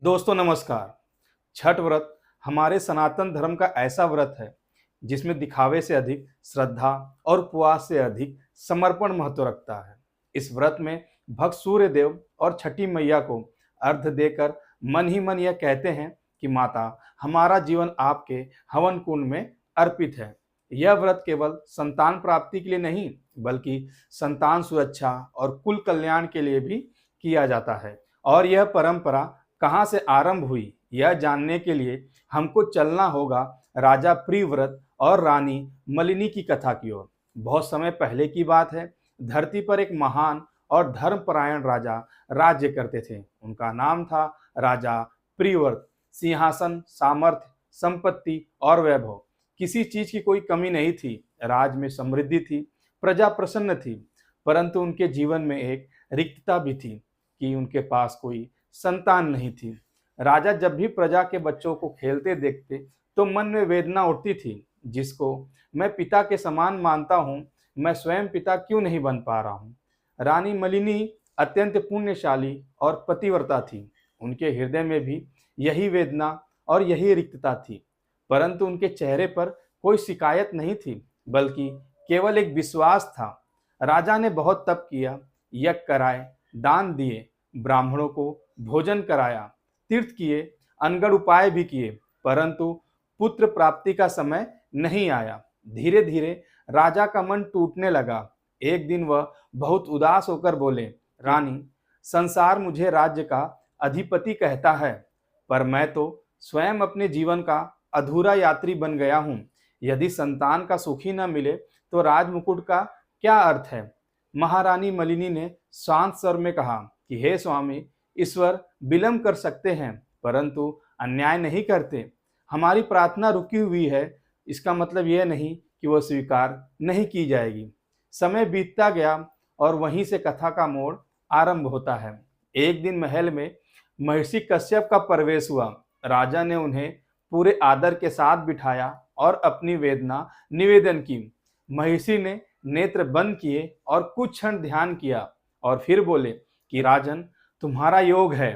दोस्तों नमस्कार। छठ व्रत हमारे सनातन धर्म का ऐसा व्रत है जिसमें दिखावे से अधिक श्रद्धा और उपवास से अधिक समर्पण महत्व रखता है। इस व्रत में भक्त सूर्य देव और छठी मैया को अर्घ्य देकर मन ही मन यह कहते हैं कि माता, हमारा जीवन आपके हवन कुंड में अर्पित है। यह व्रत केवल संतान प्राप्ति के लिए नहीं बल्कि संतान सुरक्षा और कुल कल्याण के लिए भी किया जाता है। और यह परंपरा कहाँ से आरंभ हुई, यह जानने के लिए हमको चलना होगा राजा प्रियव्रत और रानी मलिनी की कथा की ओर। बहुत समय पहले की बात है। धरती पर एक महान और धर्मपरायण राजा राज्य करते थे। उनका नाम था राजा प्रियव्रत। सिंहासन, सामर्थ्य, संपत्ति और वैभव, किसी चीज की कोई कमी नहीं थी। राज में समृद्धि थी, प्रजा प्रसन्न थी। परंतु उनके जीवन में एक रिक्तता भी थी कि उनके पास कोई संतान नहीं थी। राजा जब भी प्रजा के बच्चों को खेलते देखते तो मन में वेदना उठती थी, जिसको मैं पिता के समान मानता हूँ, मैं स्वयं पिता क्यों नहीं बन पा रहा हूँ। रानी मलिनी अत्यंत पुण्यशाली और पतिव्रता थी। उनके हृदय में भी यही वेदना और यही रिक्तता थी। परंतु उनके चेहरे पर कोई शिकायत नहीं थी, बल्कि केवल एक विश्वास था। राजा ने बहुत तप किया, यज्ञ कराए, दान दिए, ब्राह्मणों को भोजन कराया, तीर्थ किए, अनगढ़ उपाय भी किए, परंतु पुत्र प्राप्ति का समय नहीं आया। धीरे धीरे राजा का मन टूटने लगा। एक दिन वह बहुत उदास होकर बोले, रानी, संसार मुझे राज्य का अधिपति कहता है, पर मैं तो स्वयं अपने जीवन का अधूरा यात्री बन गया हूँ। यदि संतान का सुख ही न मिले तो राजमुकुट का क्या अर्थ है। महारानी मलिनी ने शांत स्वर में कहा कि हे स्वामी, ईश्वर विलंब कर सकते हैं परंतु अन्याय नहीं करते। हमारी प्रार्थना रुकी हुई है, इसका मतलब यह नहीं कि वह स्वीकार नहीं की जाएगी। समय बीतता गया और वहीं से कथा का मोड़ आरंभ होता है। एक दिन महल में महर्षि कश्यप का प्रवेश हुआ। राजा ने उन्हें पूरे आदर के साथ बिठाया और अपनी वेदना निवेदन की। महर्षि ने नेत्र बंद किए और कुछ क्षण ध्यान किया और फिर बोले कि राजन, तुम्हारा योग है,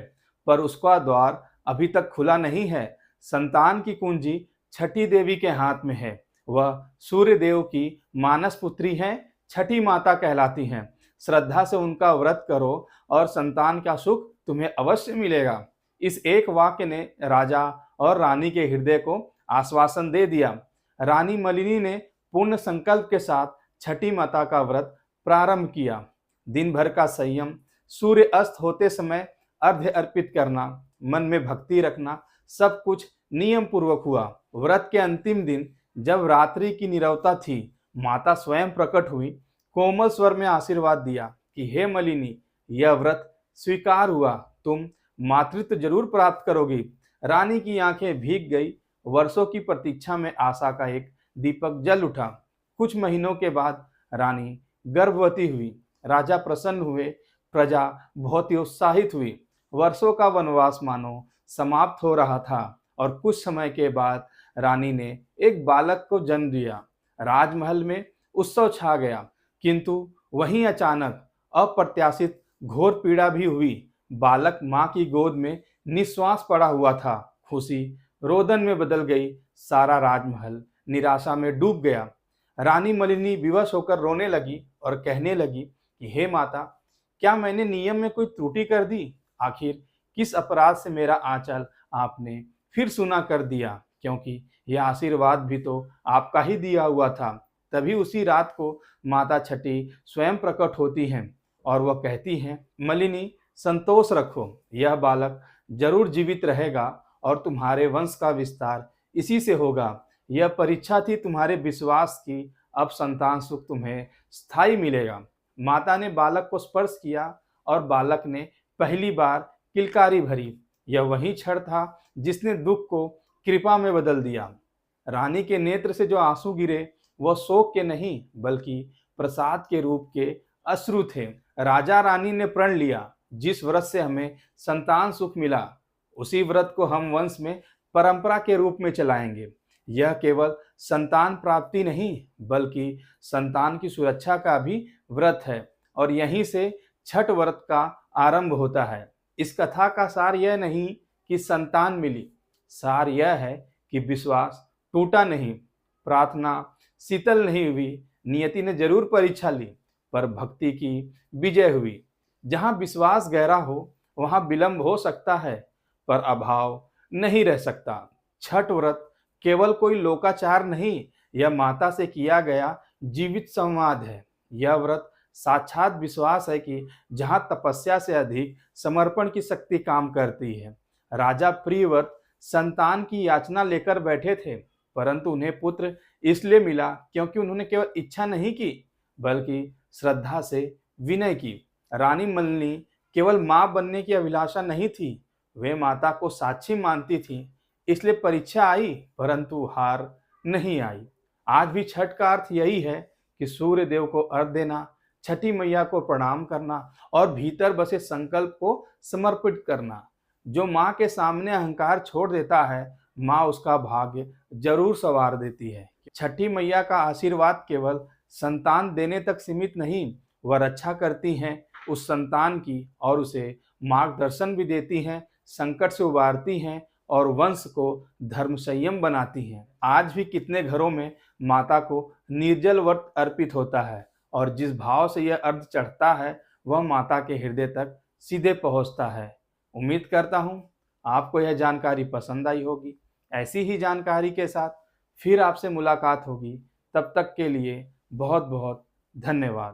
पर उसका द्वार अभी तक खुला नहीं है। संतान की कुंजी छठी देवी के हाथ में है। वह सूर्य देव की मानस पुत्री हैं, छठी माता कहलाती हैं। श्रद्धा से उनका व्रत करो और संतान का सुख तुम्हें अवश्य मिलेगा। इस एक वाक्य ने राजा और रानी के हृदय को आश्वासन दे दिया। रानी मलिनी ने पूर्ण संकल्प के साथ छठी माता का व्रत प्रारंभ किया। दिन भर का संयम, सूर्य अस्त होते समय अर्घ्य अर्पित करना, मन में भक्ति रखना, सब कुछ नियम पूर्वक हुआ। व्रत के अंतिम दिन जब रात्रि की नीरवता थी, माता स्वयं प्रकट हुई, कोमल स्वर में आशीर्वाद दिया कि हे मलिनी, यह व्रत स्वीकार हुआ, तुम मातृत्व जरूर प्राप्त करोगी। रानी की आंखें भीग गई। वर्षों की प्रतीक्षा में आशा का एक दीपक जल उठा। कुछ महीनों के बाद रानी गर्भवती हुई। राजा प्रसन्न हुए, प्रजा बहुत ही उत्साहित हुई। वर्षों का वनवास मानो समाप्त हो रहा था और कुछ समय के बाद रानी ने एक बालक को जन्म दिया। राजमहल में उत्सव छा गया, किंतु वहीं अचानक अप्रत्याशित घोर पीड़ा भी हुई। बालक मां की गोद में निश्वास पड़ा हुआ था। खुशी रोदन में बदल गई। सारा राजमहल निराशा में डूब गया। रानी मलिनी विवश होकर रोने लगी और कहने लगी कि हे माता, क्या मैंने नियम में कोई त्रुटि कर दी? आखिर किस अपराध से मेरा आंचल आपने फिर सुना कर दिया? क्योंकि यह आशीर्वाद भी तो आपका ही दिया हुआ था। तभी उसी रात को माता छठी स्वयं प्रकट होती हैं और वह कहती हैं, मलिनी, संतोष रखो, यह बालक जरूर जीवित रहेगा और तुम्हारे वंश का विस्तार इसी से होगा। यह परीक्षा थी तुम्हारे विश्वास की, अब संतान सुख तुम्हें स्थायी मिलेगा। माता ने बालक को स्पर्श किया और बालक ने पहली बार किलकारी भरी। यह वही क्षण था जिसने दुख को कृपा में बदल दिया। रानी के नेत्र से जो आंसू गिरे वह शोक के नहीं बल्कि प्रसाद के रूप के अश्रु थे। राजा रानी ने प्रण लिया, जिस व्रत से हमें संतान सुख मिला उसी व्रत को हम वंश में परंपरा के रूप में चलाएंगे। यह केवल संतान प्राप्ति नहीं बल्कि संतान की सुरक्षा का भी व्रत है और यहीं से छठ व्रत का आरंभ होता है। इस कथा का सार यह नहीं कि संतान मिली। सार यह है कि विश्वास टूटा नहीं, प्रार्थना शीतल नहीं हुई, नियति ने जरूर परीक्षा ली, पर भक्ति की विजय हुई। जहां विश्वास गहरा हो वहां विलंब हो सकता है, पर अभाव नहीं रह सकता। छठ व्रत केवल कोई लोकाचार नहीं, यह माता से किया गया जीवित संवाद है। यह व्रत साक्षात विश्वास है कि जहां तपस्या से अधिक समर्पण की शक्ति काम करती है। राजा प्रियव्रत संतान की याचना लेकर बैठे थे, परंतु उन्हें पुत्र इसलिए मिला क्योंकि उन्होंने केवल इच्छा नहीं की, बल्कि श्रद्धा से विनय की। रानी मलनी केवल मां बनने की अभिलाषा नहीं थी, वे माता को साक्षी मानती थी। इसलिए परीक्षा आई, परंतु हार नहीं आई। आज भी छठ का अर्थ यही है कि सूर्य देव को अर्घ देना, छठी मैया को प्रणाम करना और भीतर बसे संकल्प को समर्पित करना। जो माँ के सामने अहंकार छोड़ देता है, माँ उसका भाग्य जरूर संवार देती है। छठी मैया का आशीर्वाद केवल संतान देने तक सीमित नहीं, वह रक्षा करती हैं उस संतान की और उसे मार्गदर्शन भी देती हैं, संकट से उबारती हैं और वंश को धर्म संयम बनाती हैं। आज भी कितने घरों में माता को निर्जल व्रत अर्पित होता है और जिस भाव से यह अर्घ चढ़ता है वह माता के हृदय तक सीधे पहुंचता है। उम्मीद करता हूं आपको यह जानकारी पसंद आई होगी। ऐसी ही जानकारी के साथ फिर आपसे मुलाकात होगी। तब तक के लिए बहुत बहुत धन्यवाद।